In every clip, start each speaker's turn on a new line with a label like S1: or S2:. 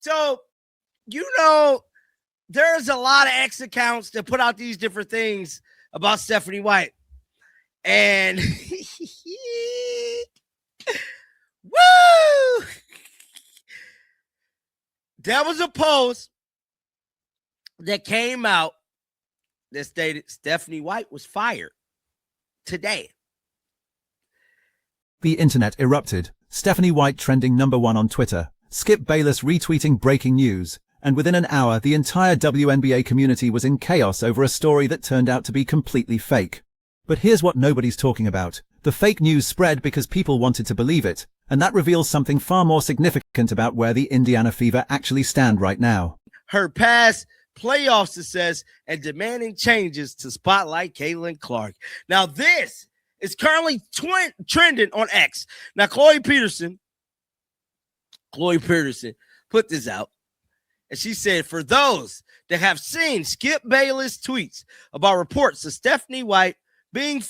S1: So, there's a lot of X accounts that put out these different things about Stephanie White. And woo! There was a post that came out that stated Stephanie White was fired today.
S2: The internet erupted. Stephanie White trending #1 on Twitter. Skip Bayless retweeting breaking news. And within an hour, the entire WNBA community was in chaos over a story that turned out to be completely fake. But here's what nobody's talking about. The fake news spread because people wanted to believe it, and that reveals something far more significant about where the Indiana Fever actually stand right now.
S1: Her past playoff success and demanding changes to spotlight Caitlin Clark. Now, this is currently trending on X. Now, Chloe Peterson put this out. And she said, for those that have seen Skip Bayless tweets about reports of Stephanie White being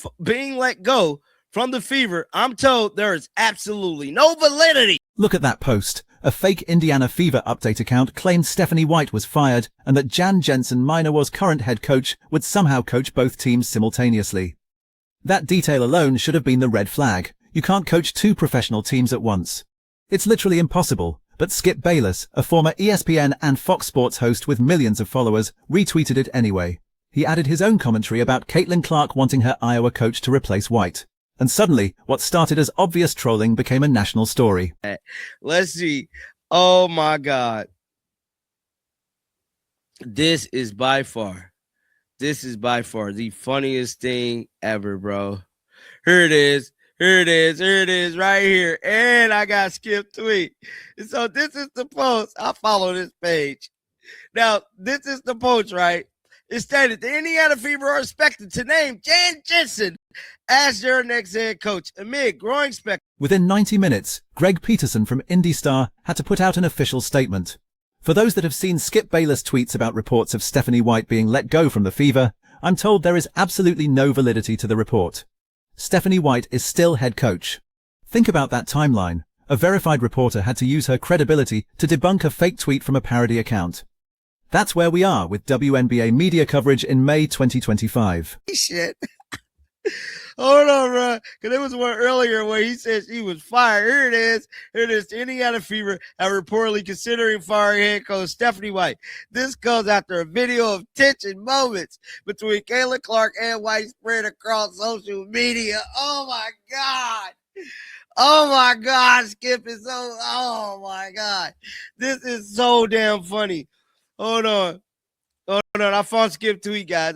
S1: let go from the Fever, I'm told there is absolutely no validity.
S2: Look at that post. A fake Indiana Fever update account claimed Stephanie White was fired and that Jan Jensen, Minowar's current head coach, would somehow coach both teams simultaneously. That detail alone should have been the red flag. You can't coach two professional teams at once. It's literally impossible. But Skip Bayless, a former ESPN and Fox Sports host with millions of followers, retweeted it anyway. He added his own commentary about Caitlin Clark wanting her Iowa coach to replace White. And suddenly, what started as obvious trolling became a national story.
S1: Let's see. Oh my God. This is by far the funniest thing ever, bro. Here it is right here. And I got Skip tweet. And so this is the post. I follow this page. Now, this is the post, right? It stated the Indiana Fever are expected to name Jan Jensen as their next head coach amid growing spec.
S2: Within 90 minutes, Greg Peterson from Indy Star had to put out an official statement. For those that have seen Skip Bayless tweets about reports of Stephanie White being let go from the Fever, I'm told there is absolutely no validity to the report. Stephanie White is still head coach. Think about that timeline. A verified reporter had to use her credibility to debunk a fake tweet from a parody account. That's where we are with WNBA media coverage in May 2025.
S1: Shit. Hold on, bro. Because there was one earlier where he said she was fired. Here it is. The Indiana Fever are reportedly considering firing head coach Stephanie White. This comes after a video of tension moments between Caitlin Clark and White spread across social media. Oh, my God. Oh, my God. Skip is so, oh, my God. This is so damn funny. Hold on. I found Skip tweet, guys.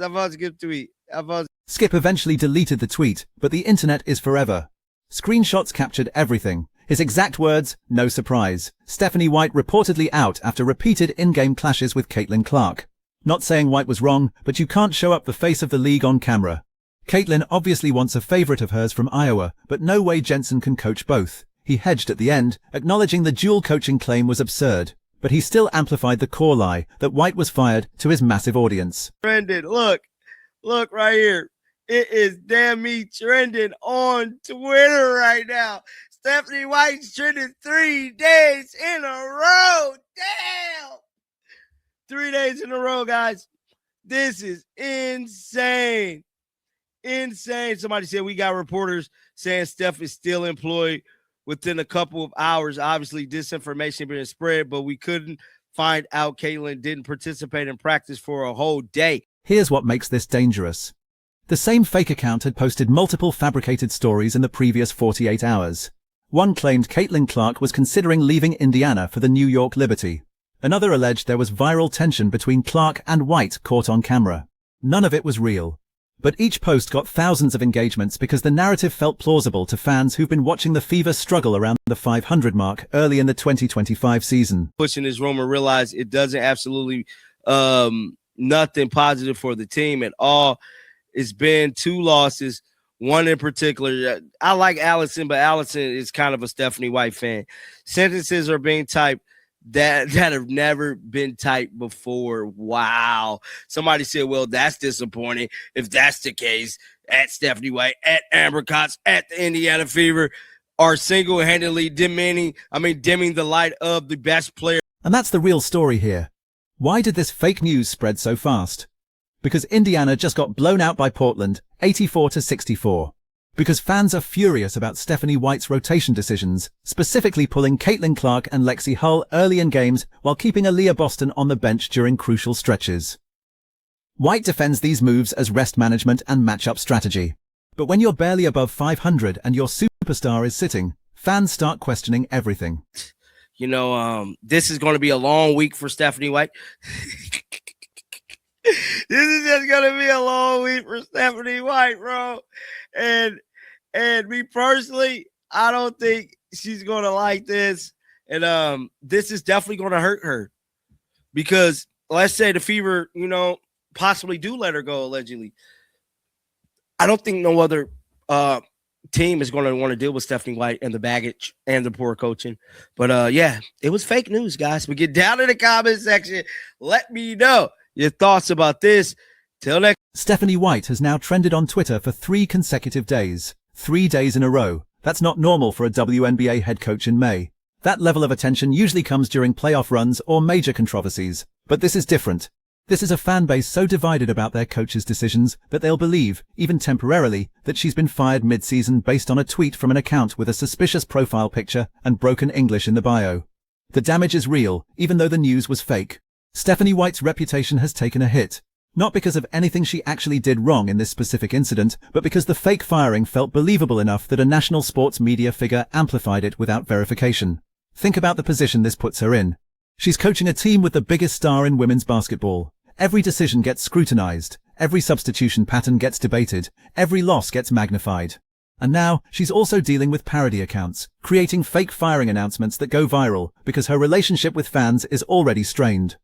S1: Skip
S2: eventually deleted the tweet, but the internet is forever. Screenshots captured everything. His exact words, no surprise. Stephanie White reportedly out after repeated in-game clashes with Caitlin Clark. Not saying White was wrong, but you can't show up the face of the league on camera. Caitlin obviously wants a favorite of hers from Iowa, but no way Jensen can coach both. He hedged at the end, acknowledging the dual coaching claim was absurd. But he still amplified the core lie that White was fired to his massive audience.
S1: Trending. Look right here. It is damn me trending on Twitter right now. Stephanie White's trending 3 days in a row. Damn. 3 days in a row, guys. This is insane. Somebody said we got reporters saying Steph is still employed within a couple of hours. Obviously, disinformation being spread, but we couldn't find out Caitlin didn't participate in practice for a whole day.
S2: Here's what makes this dangerous. The same fake account had posted multiple fabricated stories in the previous 48 hours. One claimed Caitlin Clark was considering leaving Indiana for the New York Liberty. Another alleged there was viral tension between Clark and White caught on camera. None of it was real. But each post got thousands of engagements because the narrative felt plausible to fans who've been watching the Fever struggle around the 500 mark early in the 2025 season.
S1: Pushing this rumor, realize it doesn't absolutely nothing positive for the team at all. It's been 2 losses, one in particular. I like Allison, but Allison is kind of a Stephanie White fan. Sentences are being typed that have never been typed before. Wow. Somebody said, well, that's disappointing. If that's the case, at Stephanie White, at Amber Cox, at the Indiana Fever are single-handedly dimming the light of the best player.
S2: And that's the real story here. Why did this fake news spread so fast? Because Indiana just got blown out by Portland, 84-64. Because fans are furious about Stephanie White's rotation decisions, specifically pulling Caitlin Clark and Lexi Hull early in games while keeping Aaliyah Boston on the bench during crucial stretches. White defends these moves as rest management and matchup strategy. But when you're barely above 500 and your superstar is sitting, fans start questioning everything.
S1: This is going to be a long week for Stephanie White. This is just going to be a long week for Stephanie White, bro. And me personally, I don't think she's going to like this. And this is definitely going to hurt her. Because let's say the Fever, possibly do let her go, allegedly. I don't think no other team is going to want to deal with Stephanie White and the baggage and the poor coaching. But yeah, it was fake news, guys. But get down in the comment section. Let me know your thoughts about this. Till next.
S2: Stephanie White has now trended on Twitter for 3 consecutive days. 3 days in a row. That's not normal for a WNBA head coach in May. That level of attention usually comes during playoff runs or major controversies. But this is different. This is a fan base so divided about their coach's decisions that they'll believe, even temporarily, that she's been fired mid-season based on a tweet from an account with a suspicious profile picture and broken English in the bio. The damage is real, even though the news was fake. Stephanie White's reputation has taken a hit. Not because of anything she actually did wrong in this specific incident, but because the fake firing felt believable enough that a national sports media figure amplified it without verification. Think about the position this puts her in. She's coaching a team with the biggest star in women's basketball. Every decision gets scrutinized. Every substitution pattern gets debated. Every loss gets magnified. And now, she's also dealing with parody accounts, creating fake firing announcements that go viral because her relationship with fans is already strained.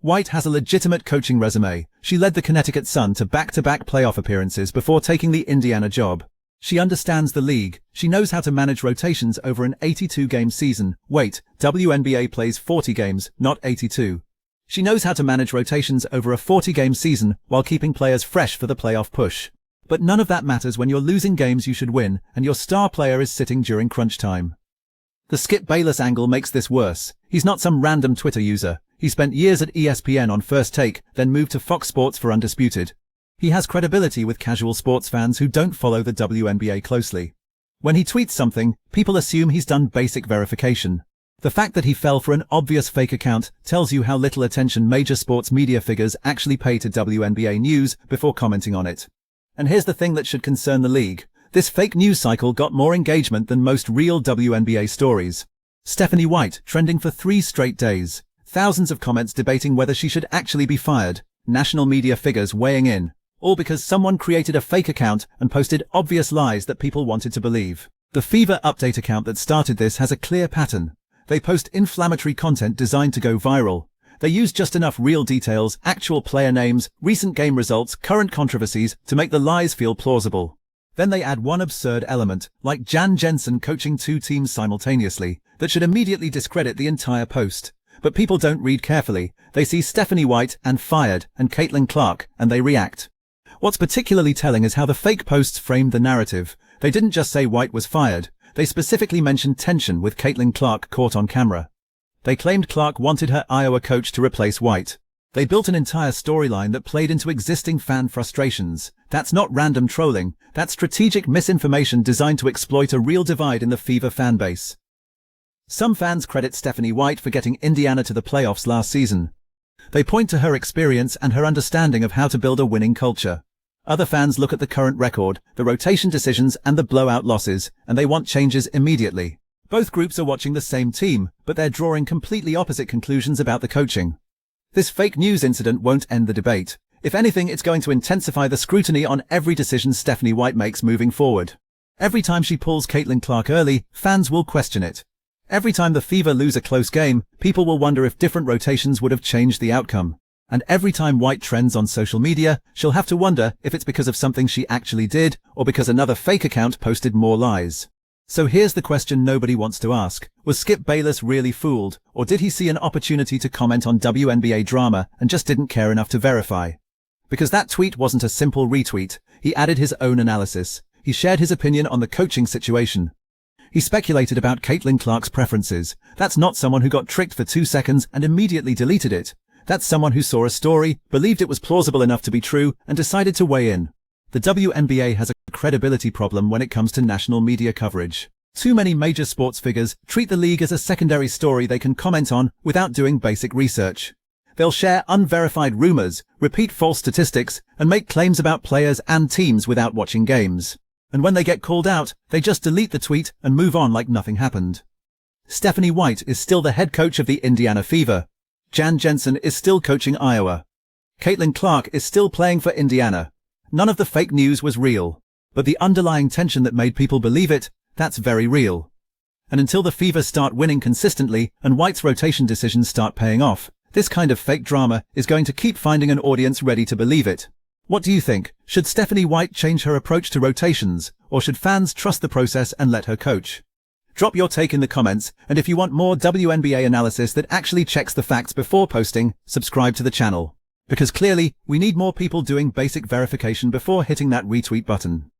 S2: White has a legitimate coaching resume. She led the Connecticut Sun to back-to-back playoff appearances before taking the Indiana job. She understands the league. She knows how to manage rotations over an 82-game season. Wait, WNBA plays 40 games, not 82. She knows how to manage rotations over a 40-game season while keeping players fresh for the playoff push. But none of that matters when you're losing games you should win and your star player is sitting during crunch time. The Skip Bayless angle makes this worse. He's not some random Twitter user. He spent years at ESPN on First Take, then moved to Fox Sports for Undisputed. He has credibility with casual sports fans who don't follow the WNBA closely. When he tweets something, people assume he's done basic verification. The fact that he fell for an obvious fake account tells you how little attention major sports media figures actually pay to WNBA news before commenting on it. And here's the thing that should concern the league. This fake news cycle got more engagement than most real WNBA stories. Stephanie White trending for 3 straight days. Thousands of comments debating whether she should actually be fired. National media figures weighing in. All because someone created a fake account and posted obvious lies that people wanted to believe. The Fever update account that started this has a clear pattern. They post inflammatory content designed to go viral. They use just enough real details, actual player names, recent game results, current controversies to make the lies feel plausible. Then they add one absurd element, like Jan Jensen coaching 2 teams simultaneously, that should immediately discredit the entire post. But people don't read carefully. They see Stephanie White and fired and Caitlin Clark, and they react. What's particularly telling is how the fake posts framed the narrative. They didn't just say White was fired. They specifically mentioned tension with Caitlin Clark caught on camera. They claimed Clark wanted her Iowa coach to replace White. They built an entire storyline that played into existing fan frustrations. That's not random trolling. That's strategic misinformation designed to exploit a real divide in the Fever fan base. Some fans credit Stephanie White for getting Indiana to the playoffs last season. They point to her experience and her understanding of how to build a winning culture. Other fans look at the current record, the rotation decisions and the blowout losses, and they want changes immediately. Both groups are watching the same team, but they're drawing completely opposite conclusions about the coaching. This fake news incident won't end the debate. If anything, it's going to intensify the scrutiny on every decision Stephanie White makes moving forward. Every time she pulls Caitlin Clark early, fans will question it. Every time the Fever lose a close game, people will wonder if different rotations would have changed the outcome. And every time White trends on social media, she'll have to wonder if it's because of something she actually did, or because another fake account posted more lies. So here's the question nobody wants to ask. Was Skip Bayless really fooled, or did he see an opportunity to comment on WNBA drama and just didn't care enough to verify? Because that tweet wasn't a simple retweet. He added his own analysis. He shared his opinion on the coaching situation. He speculated about Caitlin Clark's preferences. That's not someone who got tricked for 2 seconds and immediately deleted it. That's someone who saw a story, believed it was plausible enough to be true, and decided to weigh in. The WNBA has a credibility problem when it comes to national media coverage. Too many major sports figures treat the league as a secondary story they can comment on without doing basic research. They'll share unverified rumors, repeat false statistics, and make claims about players and teams without watching games. And when they get called out, they just delete the tweet and move on like nothing happened. Stephanie White is still the head coach of the Indiana Fever. Jan Jensen is still coaching Iowa. Caitlin Clark is still playing for Indiana. None of the fake news was real. But the underlying tension that made people believe it, that's very real. And until the Fever start winning consistently and White's rotation decisions start paying off, this kind of fake drama is going to keep finding an audience ready to believe it. What do you think? Should Stephanie White change her approach to rotations, or should fans trust the process and let her coach? Drop your take in the comments, and if you want more WNBA analysis that actually checks the facts before posting, subscribe to the channel. Because clearly, we need more people doing basic verification before hitting that retweet button.